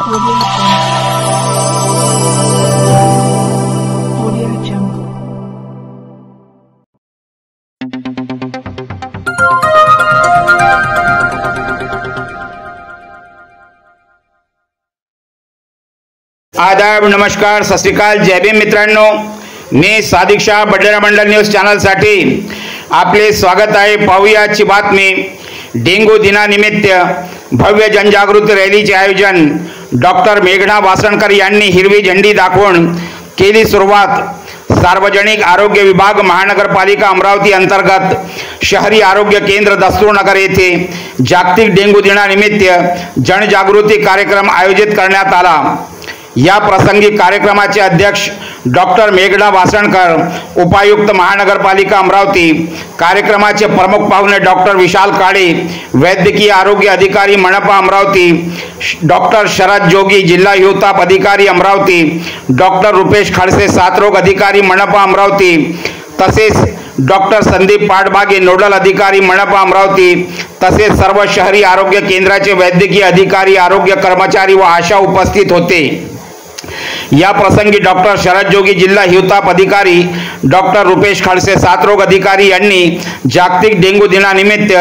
Audio Jungle. आदाब, नमस्कार, सत श्री अकाल, जय भीम मित्रांनो. मी सादिक शाह, बडनेरा मंडल न्यूज चॅनलसाठी आपले स्वागत आहे. पाहूया आजची बातमी. डेंग्यू दिनानिमित्त भव्य जनजागृती रॅलीचे आयोजन. डॉक्टर मेघना वासणकर यांनी हिरवी झेंडी दाखवून केली सुरुवात. सार्वजनिक आरोग्य विभाग महानगरपालिका अमरावती अंतर्गत शहरी आरोग्य केंद्र दस्तूरनगर येथे जागतिक डेंग्यू दिनानिमित्त जनजागृती कार्यक्रम आयोजित करण्यात आला. या प्रसंगी कार्यक्रमाचे अध्यक्ष डॉक्टर मेघना वासणकर, उपायुक्त महानगरपालिका अमरावती, कार्यक्रमाचे प्रमुख पाहुणे डॉक्टर विशाल काळे, वैद्यकीय आरोग्य अधिकारी मनपा अमरावती, डॉक्टर शरद जोगी, जिल्हा हिवताप अधिकारी अमरावती, डॉक्टर रुपेश खडसे, साथरोग अधिकारी मनपा अमरावती, तसेच डॉक्टर संदीप पाटबागे, नोडल अधिकारी मनपा अमरावती, तसेच सर्व शहरी आरोग्य केंद्राचे वैद्यकीय अधिकारी, आरोग्य कर्मचारी व आशा उपस्थित होते. या प्रसंगी डॉक्टर शरद जोगी, जिल्हा हिवताप अधिकारी, डॉक्टर रुपेश खडसे, साथरोग अधिकारी यांनी जागतिक डेंग्यू दिनानिमित्त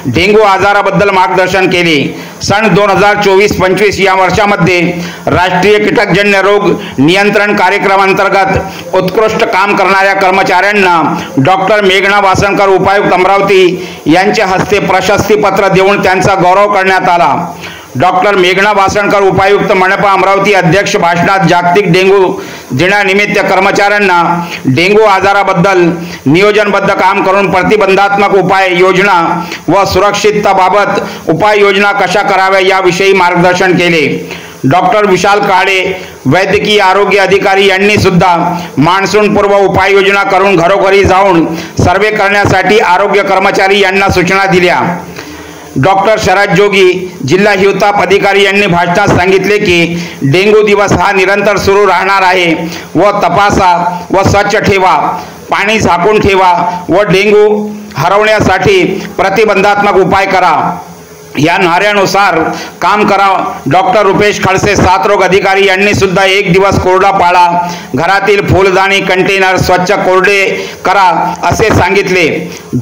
डेंग्यू आजाराबद्दल मार्गदर्शन केले. सन 2024-25 या वर्षामध्ये राष्ट्रीय कीटकजन्य रोग नियंत्रण कार्यक्रमांतर्गत उत्कृष्ट काम करणाऱ्या कर्मचाऱ्यांना डॉक्टर मेघना वासणकर, उपायुक्त अमरावती यांच्या हस्ते प्रशस्तीपत्र देऊन त्यांचा गौरव करण्यात आला. डॉक्टर मेघना वासणकर, उपायुक्त मनपा अमरावती अध्यक्ष भाषणात जागतिक डेंग्यू दिनानिमित्त कर्मचाऱ्यांना डेंग्यू आजाराबद्दल नियोजनबद्ध काम करून प्रतिबंधात्मक उपाय योजना व सुरक्षितताबाबत उपाययोजना कशा कराव्या याविषयी मार्गदर्शन केले. डॉक्टर विशाल काळे, वैद्यकीय आरोग्य अधिकारी यांनी सुद्धा मान्सून पूर्व उपाययोजना करून घरोघरी जाऊन सर्वे करण्यासाठी आरोग्य कर्मचारी यांना सूचना दिल्या. डॉक्टर शरद जोगी, जिल्हा हिवताप अधिकारी यांनी भाषणात सांगितले की डेंग्यू दिवस हा निरंतर सुरू राहणार आहे व तपासा व स्वच्छ ठेवा, पाणी झाकून ठेवा व डेंग्यू हरवण्यासाठी प्रतिबंधात्मक उपाय करा या नाऱ्यानुसार काम करा. डॉक्टर रुपेश खडसे, साथरोग अधिकारी यांनी सुद्धा एक दिवस कोरडा पाळा, घरातील फुलदाणी कंटेनर स्वच्छ कोरडे करा असे सांगितले.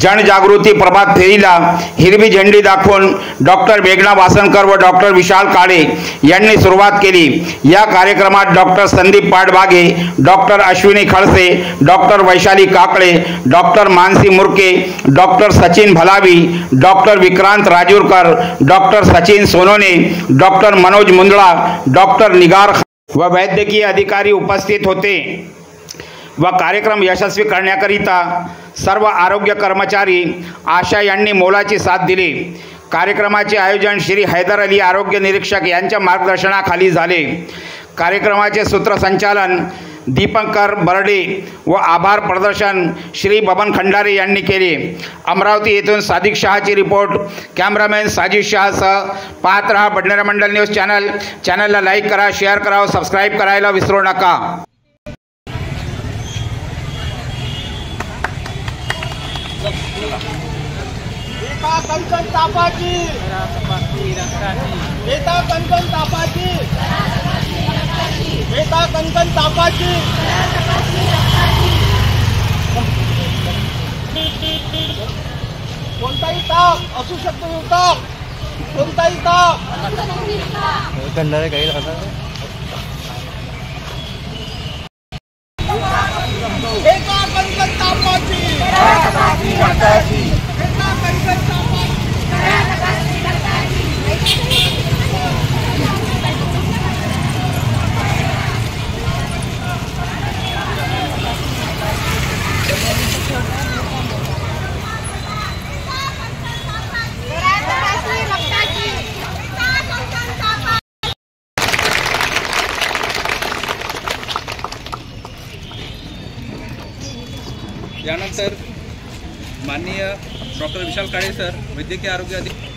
जनजागृती प्रभात फेरीला हिरवी झेंडी दाखवून डॉक्टर मेघना वासणकर व डॉक्टर विशाल काळे यांनी सुरुवात केली. या कार्यक्रमात doctor Sandeep Patbage, doctor Ashwini Khadse, doctor Vaishali Kakle, doctor Mansi Murke, doctor Sachin Bhalavi, doctor Vikrant Rajurkar, doctor Sachin Sonone, doctor Manoj Mundla, doctor Nigar व वैद्यकीय अधिकारी उपस्थित होते व कार्यक्रम यशस्वी करण्याकरिता सर्व आरोग्य कर्मचारी, आशा यांनी मोलाची साथ दिली. कार्यक्रमाचे आयोजन श्री हैदर अली आरोग्य निरीक्षक यांच्या मार्गदर्शनाखाली झाले. कार्यक्रमाचे सूत्रसंचालन दीपंकर बर्डे व आभार प्रदर्शन श्री बबन खंडारे यांनी केले. अमरावती येथून सादिक शहाची रिपोर्ट. कॅमेरामॅन साजिद शहासह पाहत रहा बडनेरा मंडल न्यूज चॅनल. चॅनलला लाईक करा, शेअर करा व सबस्क्राईब करायला विसरू नका. कंकण तापाची, बेता कंकण तापाची, बेता कंकण तापाची. कोणताही ताप असू शकतो, ताप कोणताही ताप. बेता कंकण तापाची, बेता कंकण तापाची. यानंतर माननीय डॉक्टर विशाल काळे सर, वैद्यकीय आरोग्य अधिकारी,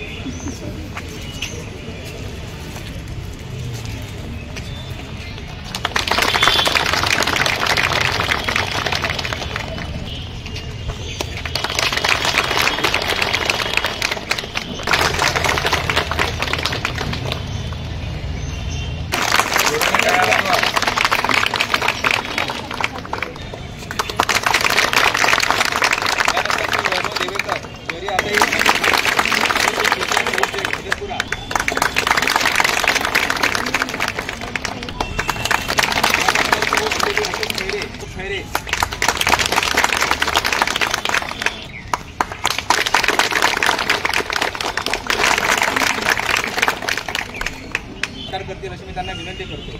करतील अशी मी त्यांना विनंती करतो.